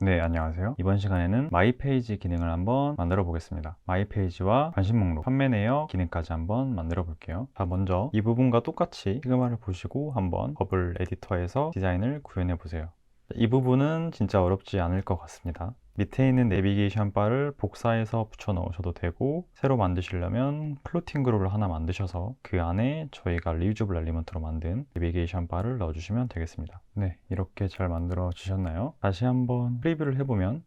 네, 안녕하세요. 이번 시간에는 마이 페이지 기능을 한번 만들어 보겠습니다. 마이 페이지와 관심 목록, 판매 내역 기능까지 한번 만들어 볼게요. 자, 먼저 이 부분과 똑같이 시그마를 보시고 한번 버블 에디터에서 디자인을 구현해 보세요. 이 부분은 진짜 어렵지 않을 것 같습니다. 밑에 있는 내비게이션 바를 복사해서 붙여 넣으셔도 되고, 새로 만드시려면 플로팅 그룹을 하나 만드셔서 그 안에 저희가 리유저블 엘리먼트로 만든 내비게이션 바를 넣어주시면 되겠습니다. 네, 이렇게 잘 만들어지셨나요? 다시 한번 프리뷰를 해보면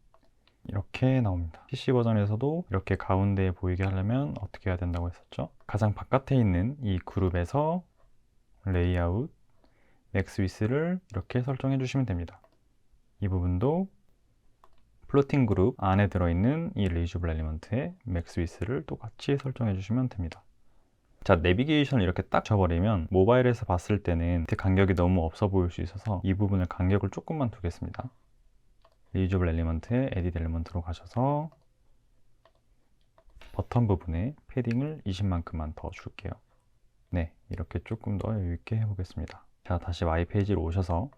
이렇게 나옵니다. PC 버전에서도 이렇게 가운데에 보이게 하려면 어떻게 해야 된다고 했었죠? 가장 바깥에 있는 이 그룹에서 레이아웃, 맥스 위스를 이렇게 설정해 주시면 됩니다. 이 부분도 플로팅 그룹 안에 들어있는 이 리유저블 엘리먼트의 맥스 위스를 똑같이 설정해 주시면 됩니다. 자, 내비게이션을 이렇게 딱 줘버리면 모바일에서 봤을 때는 간격이 너무 없어 보일 수 있어서 이 부분을 간격을 조금만 두겠습니다. 리유저블 엘리먼트의 에딧 엘리먼트로 가셔서 버튼 부분에 패딩을 20만큼만 더 줄게요. 네, 이렇게 조금 더 여유있게 해보겠습니다. 자, 다시 마이 페이지로 오셔서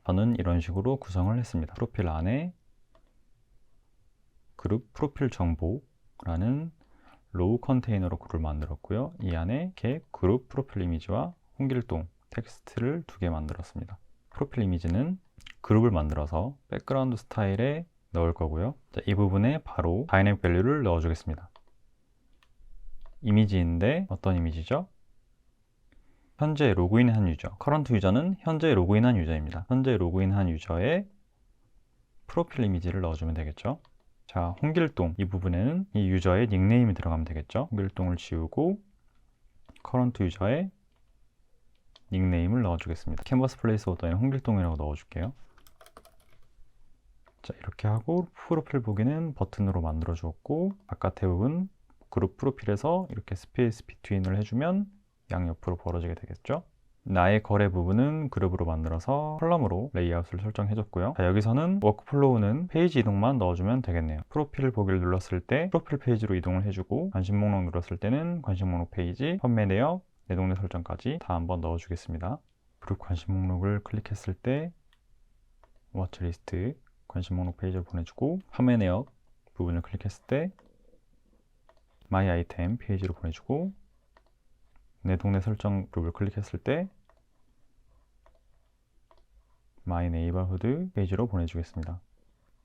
저는 이런 식으로 구성을 했습니다. 프로필 안에 그룹 프로필 정보라는 로우 컨테이너로 그룹을 만들었고요. 이 안에 이렇게 그룹 프로필 이미지와 홍길동 텍스트를 두 개 만들었습니다. 프로필 이미지는 그룹을 만들어서 백그라운드 스타일에 넣을 거고요. 자, 이 부분에 바로 다이내믹 밸류를 넣어주겠습니다. 이미지인데 어떤 이미지죠? 현재 로그인한 유저, 커런트 유저는 현재 로그인한 유저입니다. 현재 로그인한 유저의 프로필 이미지를 넣어주면 되겠죠. 자, 홍길동 이 부분에는 이 유저의 닉네임이 들어가면 되겠죠. 홍길동을 지우고 커런트 유저의 닉네임을 넣어주겠습니다. 캔버스 플레이스 오더에는 홍길동이라고 넣어줄게요. 자, 이렇게 하고 프로필 보기는 버튼으로 만들어 주었고, 바깥의 부분 그룹 프로필에서 이렇게 스페이스 비트윈을 해주면 양옆으로 벌어지게 되겠죠. 나의 거래 부분은 그룹으로 만들어서 컬럼으로 레이아웃을 설정해줬고요. 자, 여기서는 워크플로우는 페이지 이동만 넣어주면 되겠네요. 프로필 보기를 눌렀을 때 프로필 페이지로 이동을 해주고, 관심 목록 눌렀을 때는 관심 목록 페이지, 판매 내역, 내 동네 설정까지 다 한번 넣어주겠습니다. 그룹 관심 목록을 클릭했을 때 워치리스트 관심 목록 페이지를 보내주고, 판매 내역 부분을 클릭했을 때 마이 아이템 페이지로 보내주고, 내 동네 설정 그룹을 클릭했을 때 마이 네이버후드 페이지로 보내주겠습니다.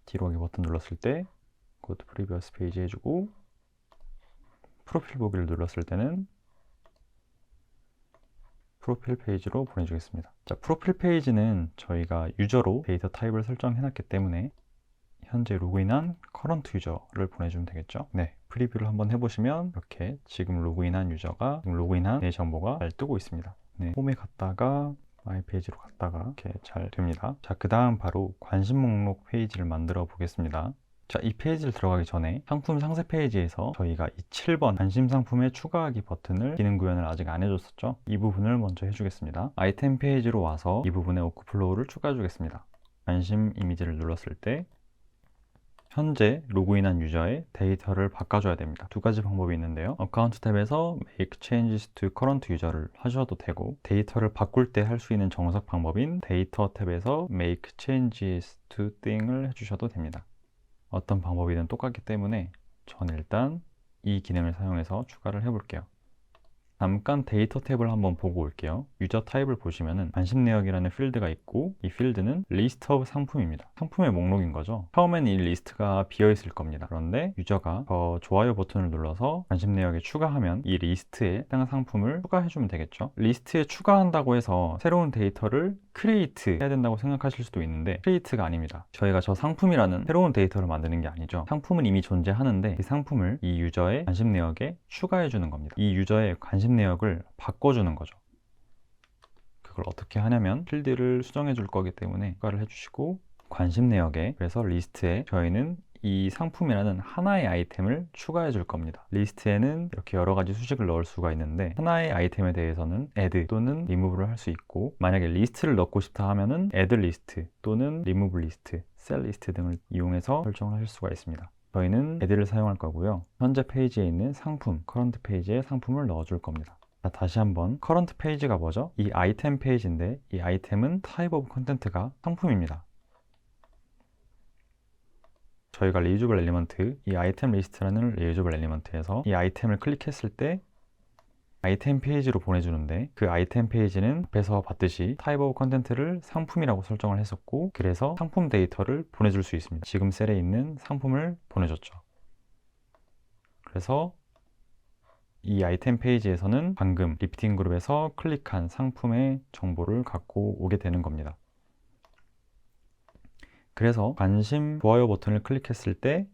뒤로 가기 버튼 눌렀을 때 Go to Previous 페이지 해주고, 프로필 보기를 눌렀을 때는 프로필 페이지로 보내주겠습니다. 자, 프로필 페이지는 저희가 유저로 데이터 타입을 설정해 놨기 때문에 현재 로그인한 커런트 유저를 보내주면 되겠죠. 네, 프리뷰를 한번 해보시면 이렇게 지금 로그인한 유저가 지금 로그인한 내 정보가 잘 뜨고 있습니다. 네, 홈에 갔다가 마이 페이지로 갔다가 이렇게 잘 됩니다. 자, 그 다음 바로 관심 목록 페이지를 만들어 보겠습니다. 자, 이 페이지를 들어가기 전에 상품 상세 페이지에서 저희가 이 7번 관심 상품에 추가하기 버튼을 기능 구현을 아직 안 해줬었죠. 이 부분을 먼저 해주겠습니다. 아이템 페이지로 와서 이 부분에 워크플로우를 추가해 주겠습니다. 관심 이미지를 눌렀을 때 현재 로그인한 유저의 데이터를 바꿔줘야 됩니다. 두 가지 방법이 있는데요. 어카운트 탭에서 Make Changes to Current User를 하셔도 되고, 데이터를 바꿀 때 할 수 있는 정석 방법인 데이터 탭에서 Make Changes to Thing을 해주셔도 됩니다. 어떤 방법이든 똑같기 때문에 전 일단 이 기능을 사용해서 추가를 해볼게요. 잠깐 데이터 탭을 한번 보고 올게요. 유저 타입을 보시면은 관심 내역이라는 필드가 있고, 이 필드는 리스트 오브 상품입니다. 상품의 목록인 거죠. 처음엔 이 리스트가 비어 있을 겁니다. 그런데 유저가 좋아요 버튼을 눌러서 관심 내역에 추가하면 이 리스트에 해당하는 상품을 추가해주면 되겠죠. 리스트에 추가한다고 해서 새로운 데이터를 크리에이트 해야 된다고 생각하실 수도 있는데, 크리에이트가 아닙니다. 저희가 저 상품이라는 새로운 데이터를 만드는 게 아니죠. 상품은 이미 존재하는데 이 상품을 이 유저의 관심 내역에 추가해 주는 겁니다. 이 유저의 관심 내역을 바꿔주는 거죠. 그걸 어떻게 하냐면 필드를 수정해 줄 거기 때문에 추가를 해주시고, 관심 내역에, 그래서 리스트에 저희는 이 상품이라는 하나의 아이템을 추가해 줄 겁니다. 리스트에는 이렇게 여러 가지 수식을 넣을 수가 있는데, 하나의 아이템에 대해서는 add 또는 remove를 할 수 있고, 만약에 리스트를 넣고 싶다 하면은 add list 또는 remove list, sell list 등을 이용해서 설정을 하실 수가 있습니다. 저희는 add를 사용할 거고요. 현재 페이지에 있는 상품, current 페이지에 상품을 넣어 줄 겁니다. 자, 다시 한번 current 페이지가 뭐죠? 이 아이템 페이지인데, 이 아이템은 type of content가 상품입니다. 저희가 리유저블 엘리먼트, 이 아이템 리스트라는 리유저블 엘리먼트에서 이 아이템을 클릭했을 때 아이템 페이지로 보내주는데, 그 아이템 페이지는 앞에서 봤듯이 타입 오브 컨텐트를 상품이라고 설정을 했었고, 그래서 상품 데이터를 보내줄 수 있습니다. 지금 셀에 있는 상품을 보내줬죠. 그래서 이 아이템 페이지에서는 방금 리피팅 그룹에서 클릭한 상품의 정보를 갖고 오게 되는 겁니다. 그래서 관심 좋아요 버튼을 클릭했을 때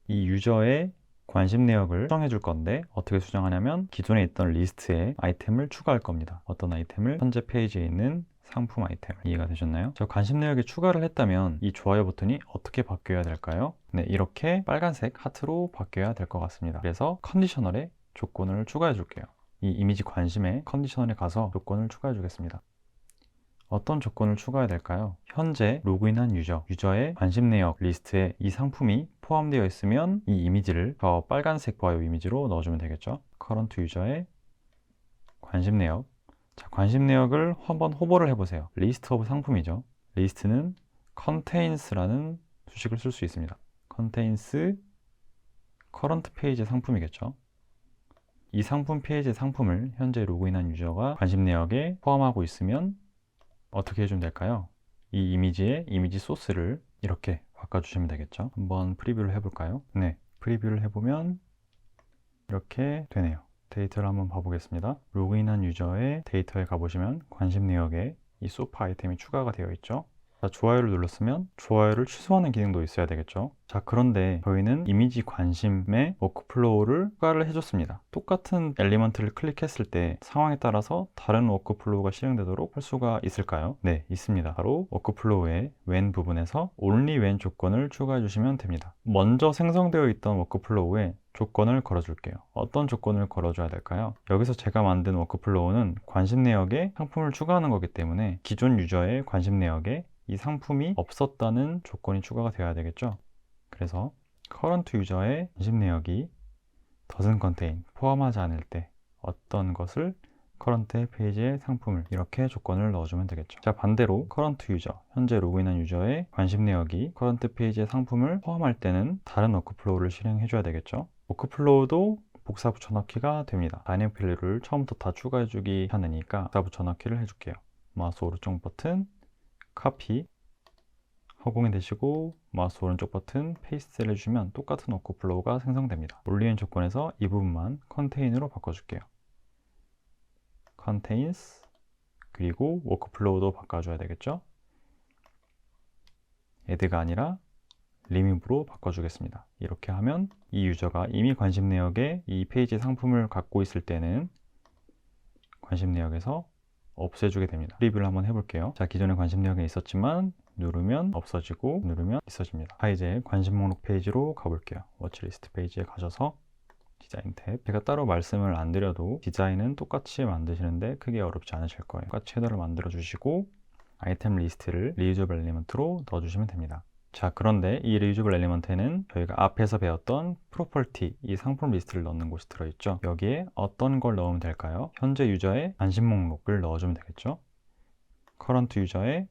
이 유저의 관심 내역을 수정해 줄 건데, 어떻게 수정하냐면 기존에 있던 리스트에 아이템을 추가할 겁니다. 어떤 아이템을? 현재 페이지에 있는 상품 아이템. 이해가 되셨나요? 저 관심 내역에 추가를 했다면 이 좋아요 버튼이 어떻게 바뀌어야 될까요? 네, 이렇게 빨간색 하트로 바뀌어야 될 것 같습니다. 그래서 컨디셔널에 조건을 추가해 줄게요. 이 이미지 관심의 컨디셔널에 가서 조건을 추가해 주겠습니다. 어떤 조건을 추가해야 될까요? 현재 로그인한 유저의 관심 내역 리스트에 이 상품이 포함되어 있으면 이 이미지를 저 빨간색 좋아요 이미지로 넣어주면 되겠죠. 커런트 유저의 관심 내역. 자, 관심 내역을 한번 호버를 해보세요. 리스트 오브 상품이죠. 리스트는 contains라는 수식을 쓸 수 있습니다. contains current 페이지의 상품이겠죠. 이 상품 페이지의 상품을 현재 로그인한 유저가 관심 내역에 포함하고 있으면 어떻게 해주면 될까요? 이 이미지의 이미지 소스를 이렇게 바꿔주시면 되겠죠. 한번 프리뷰를 해볼까요? 네, 프리뷰를 해보면 이렇게 되네요. 데이터를 한번 봐보겠습니다. 로그인한 유저의 데이터에 가보시면 관심 내역에 이 소파 아이템이 추가가 되어 있죠. 자, 좋아요를 눌렀으면 좋아요를 취소하는 기능도 있어야 되겠죠. 자, 그런데 저희는 이미지 관심의 워크플로우를 추가를 해줬습니다. 똑같은 엘리먼트를 클릭했을 때 상황에 따라서 다른 워크플로우가 실행되도록 할 수가 있을까요? 네, 있습니다. 바로 워크플로우의 when 부분에서 only when 조건을 추가해 주시면 됩니다. 먼저 생성되어 있던 워크플로우에 조건을 걸어줄게요. 어떤 조건을 걸어줘야 될까요? 여기서 제가 만든 워크플로우는 관심 내역에 상품을 추가하는 거기 때문에 기존 유저의 관심 내역에 이 상품이 없었다는 조건이 추가가 되어야 되겠죠. 그래서 current 유저의 관심 내역이 doesn't contain, 포함하지 않을 때 어떤 것을 current 페이지의 상품을 이렇게 조건을 넣어주면 되겠죠. 자, 반대로 current 유저, 현재 로그인한 유저의 관심 내역이 current 페이지의 상품을 포함할 때는 다른 워크플로우를 실행해 줘야 되겠죠. 워크플로우도 복사 붙여넣기가 됩니다. 다이내믹 밸류를 처음부터 다 추가해주기 하느니까 복사 붙여넣기를 해줄게요. 마우스 오른쪽 버튼 카피, 허공에 대시고 마우스 오른쪽 버튼 페이스트를 해주시면 똑같은 워크플로우가 생성됩니다. 올리엔 조건에서 이 부분만 contain으로 바꿔줄게요. contains, 그리고 워크플로우도 바꿔줘야 되겠죠. add가 아니라 remove로 바꿔주겠습니다. 이렇게 하면 이 유저가 이미 관심 내역에 이 페이지 상품을 갖고 있을 때는 관심 내역에서 없애주게 됩니다. 프리뷰를 한번 해볼게요. 자, 기존에 관심 내역에 있었지만 누르면 없어지고 누르면 있어집니다. 자, 이제 관심 목록 페이지로 가볼게요. 워치리스트 페이지에 가셔서 디자인 탭. 제가 따로 말씀을 안 드려도 디자인은 똑같이 만드시는데 크게 어렵지 않으실 거예요. 똑같이 헤더를 만들어 주시고 아이템 리스트를 리유저블 엘리먼트로 넣어주시면 됩니다. 자, 그런데 이 리유저블 엘리먼트에는 저희가 앞에서 배웠던 프로퍼티, 이 상품 리스트를 넣는 곳이 들어있죠. 여기에 어떤 걸 넣으면 될까요? 현재 유저의 관심 목록을 넣어주면 되겠죠. 커런트 유저의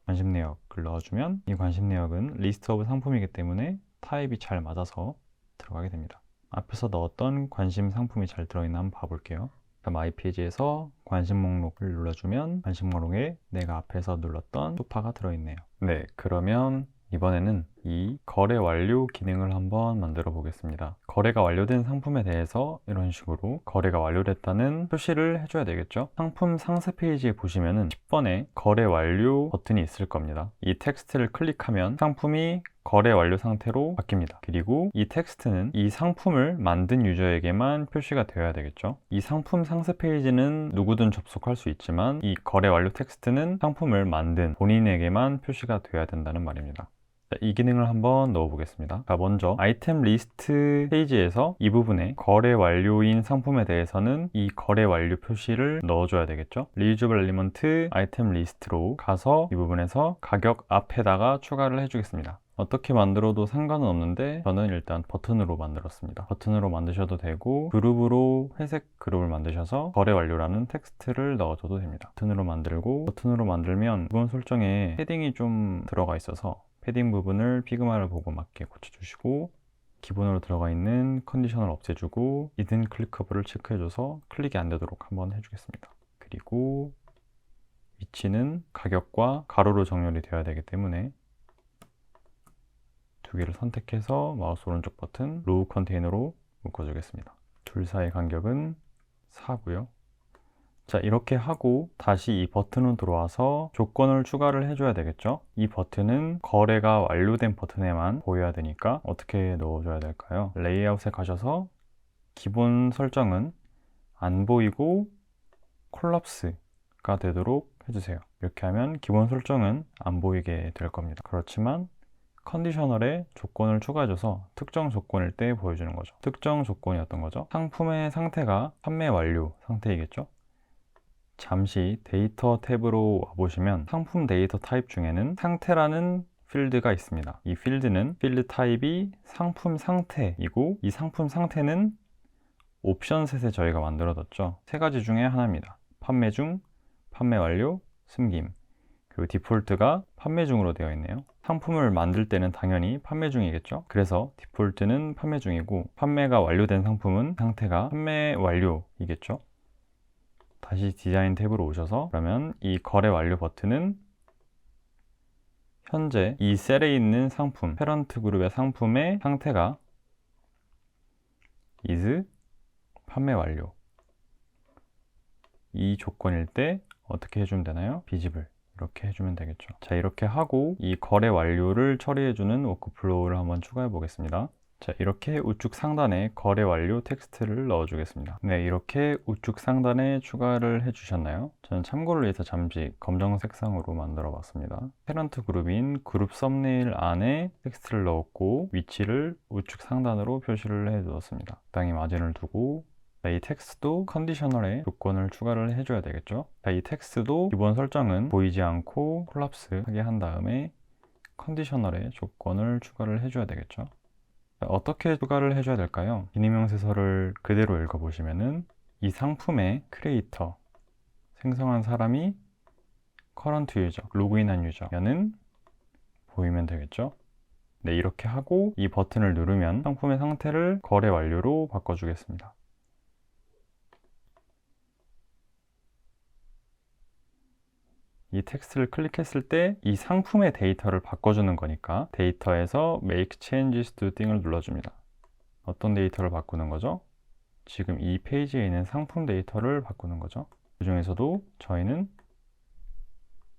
관심 내역을 넣어주면 이 관심 내역은 리스트 오브 상품이기 때문에 타입이 잘 맞아서 들어가게 됩니다. 앞에서 넣었던 관심 상품이 잘 들어있나 한번 봐볼게요. 마이 페이지에서 관심 목록을 눌러주면 관심 목록에 내가 앞에서 눌렀던 소파가 들어있네요. 네, 그러면 이번에는 이 거래 완료 기능을 한번 만들어 보겠습니다. 거래가 완료된 상품에 대해서 이런 식으로 거래가 완료됐다는 표시를 해줘야 되겠죠. 상품 상세 페이지에 보시면은 10번에 거래 완료 버튼이 있을 겁니다. 이 텍스트를 클릭하면 상품이 거래 완료 상태로 바뀝니다. 그리고 이 텍스트는 이 상품을 만든 유저에게만 표시가 되어야 되겠죠. 이 상품 상세 페이지는 누구든 접속할 수 있지만 이 거래 완료 텍스트는 상품을 만든 본인에게만 표시가 되어야 된다는 말입니다. 자, 이 기능을 한번 넣어 보겠습니다. 자, 먼저 아이템 리스트 페이지에서 이 부분에 거래 완료인 상품에 대해서는 이 거래 완료 표시를 넣어줘야 되겠죠. 리유저블 엘리먼트 아이템 리스트로 가서 이 부분에서 가격 앞에다가 추가를 해주겠습니다. 어떻게 만들어도 상관은 없는데 저는 일단 버튼으로 만들었습니다. 버튼으로 만드셔도 되고 그룹으로 회색 그룹을 만드셔서 거래 완료라는 텍스트를 넣어줘도 됩니다. 버튼으로 만들고 버튼으로 만들면 부분 설정에 헤딩이 좀 들어가 있어서 패딩 부분을 피그마를 보고 맞게 고쳐주시고, 기본으로 들어가 있는 컨디셔너를 없애주고 이든 클릭커브를 체크해줘서 클릭이 안 되도록 한번 해주겠습니다. 그리고 위치는 가격과 가로로 정렬이 되어야 되기 때문에 두 개를 선택해서 마우스 오른쪽 버튼 로우 컨테이너로 묶어주겠습니다. 둘 사이 간격은 4고요. 자, 이렇게 하고 다시 이 버튼으로 들어와서 조건을 추가를 해줘야 되겠죠. 이 버튼은 거래가 완료된 버튼에만 보여야 되니까 어떻게 넣어줘야 될까요? 레이아웃에 가셔서 기본 설정은 안 보이고 콜lap스가 되도록 해주세요. 이렇게 하면 기본 설정은 안 보이게 될 겁니다. 그렇지만 컨디셔널에 조건을 추가해줘서 특정 조건일 때 보여주는 거죠. 특정 조건이 어떤 거죠? 상품의 상태가 판매 완료 상태이겠죠. 잠시 데이터 탭으로 와보시면 상품 데이터 타입 중에는 상태라는 필드가 있습니다. 이 필드는 필드 타입이 상품 상태이고, 이 상품 상태는 옵션 셋에 저희가 만들어뒀죠. 세 가지 중에 하나입니다. 판매 중, 판매 완료, 숨김. 그리고 디폴트가 판매 중으로 되어 있네요. 상품을 만들 때는 당연히 판매 중이겠죠. 그래서 디폴트는 판매 중이고, 판매가 완료된 상품은 상태가 판매 완료이겠죠. 다시 디자인 탭으로 오셔서, 그러면 이 거래 완료 버튼은 현재 이 셀에 있는 상품, 패런트 그룹의 상품의 상태가 is 판매 완료, 이 조건일 때 어떻게 해주면 되나요? 비지블 이렇게 해주면 되겠죠. 자, 이렇게 하고 이 거래 완료를 처리해주는 워크플로우를 한번 추가해 보겠습니다. 자, 이렇게 우측 상단에 거래 완료 텍스트를 넣어주겠습니다. 네, 이렇게 우측 상단에 추가를 해주셨나요? 저는 참고를 위해서 잠시 검정 색상으로 만들어 봤습니다. 패런트 그룹인 그룹 썸네일 안에 텍스트를 넣었고, 위치를 우측 상단으로 표시를 해두었습니다. 적당히 마진을 두고, 자, 이 텍스트도 컨디셔널에 조건을 추가를 해줘야 되겠죠. 자, 이 텍스트도 기본 설정은 보이지 않고 콜lap스하게 한 다음에 컨디셔널에 조건을 추가를 해줘야 되겠죠. 어떻게 추가를 해줘야 될까요? 기능명세서를 그대로 읽어보시면은 이 상품의 크리에이터, 생성한 사람이 커런트 유저, 로그인한 유저는 보이면 되겠죠. 네, 이렇게 하고 이 버튼을 누르면 상품의 상태를 거래 완료로 바꿔주겠습니다. 이 텍스트를 클릭했을 때 이 상품의 데이터를 바꿔주는 거니까 데이터에서 Make Changes to Thing을 눌러줍니다. 어떤 데이터를 바꾸는 거죠? 지금 이 페이지에 있는 상품 데이터를 바꾸는 거죠. 그 중에서도 저희는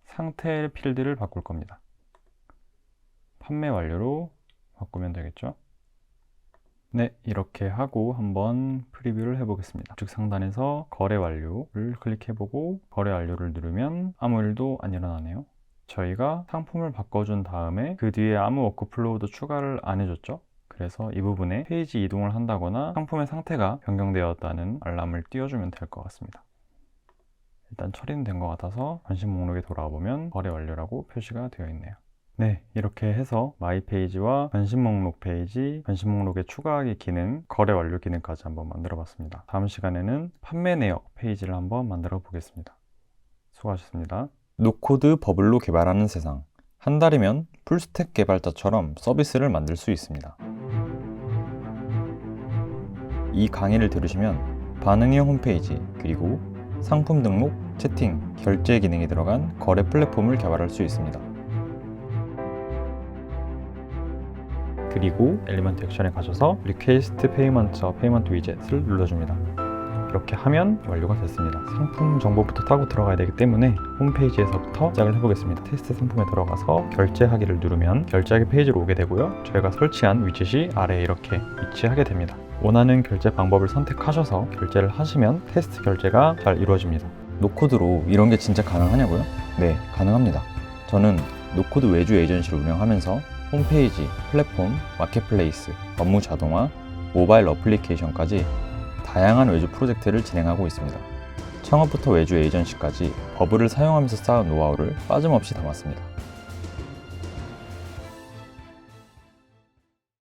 상태 필드를 바꿀 겁니다. 판매 완료로 바꾸면 되겠죠. 네, 이렇게 하고 한번 프리뷰를 해보겠습니다. 우측 상단에서 거래 완료를 클릭해보고 거래 완료를 누르면 아무 일도 안 일어나네요. 저희가 상품을 바꿔준 다음에 그 뒤에 아무 워크플로우도 추가를 안 해줬죠. 그래서 이 부분에 페이지 이동을 한다거나 상품의 상태가 변경되었다는 알람을 띄워주면 될 것 같습니다. 일단 처리는 된 것 같아서 관심 목록에 돌아와 보면 거래 완료라고 표시가 되어 있네요. 네, 이렇게 해서 마이 페이지와 관심 목록 페이지, 관심 목록에 추가하기 기능, 거래 완료 기능까지 한번 만들어 봤습니다. 다음 시간에는 판매 내역 페이지를 한번 만들어 보겠습니다. 수고하셨습니다. 노코드 버블로 개발하는 세상. 한 달이면 풀스택 개발자처럼 서비스를 만들 수 있습니다. 이 강의를 들으시면 반응형 홈페이지, 그리고 상품 등록, 채팅, 결제 기능이 들어간 거래 플랫폼을 개발할 수 있습니다. 그리고 엘리먼트 액션에 가셔서 Request Payment와 Payment Widget을 눌러줍니다. 이렇게 하면 완료가 됐습니다. 상품 정보부터 타고 들어가야 되기 때문에 홈페이지에서부터 시작을 해보겠습니다. 테스트 상품에 들어가서 결제하기를 누르면 결제하기 페이지로 오게 되고요. 저희가 설치한 위젯이 아래에 이렇게 위치하게 됩니다. 원하는 결제 방법을 선택하셔서 결제를 하시면 테스트 결제가 잘 이루어집니다. 노코드로 이런 게 진짜 가능하냐고요? 네, 가능합니다. 저는 노코드 외주 에이전시를 운영하면서 홈페이지, 플랫폼, 마켓플레이스, 업무 자동화, 모바일 어플리케이션까지 다양한 외주 프로젝트를 진행하고 있습니다. 창업부터 외주 에이전시까지 버블을 사용하면서 쌓은 노하우를 빠짐없이 담았습니다.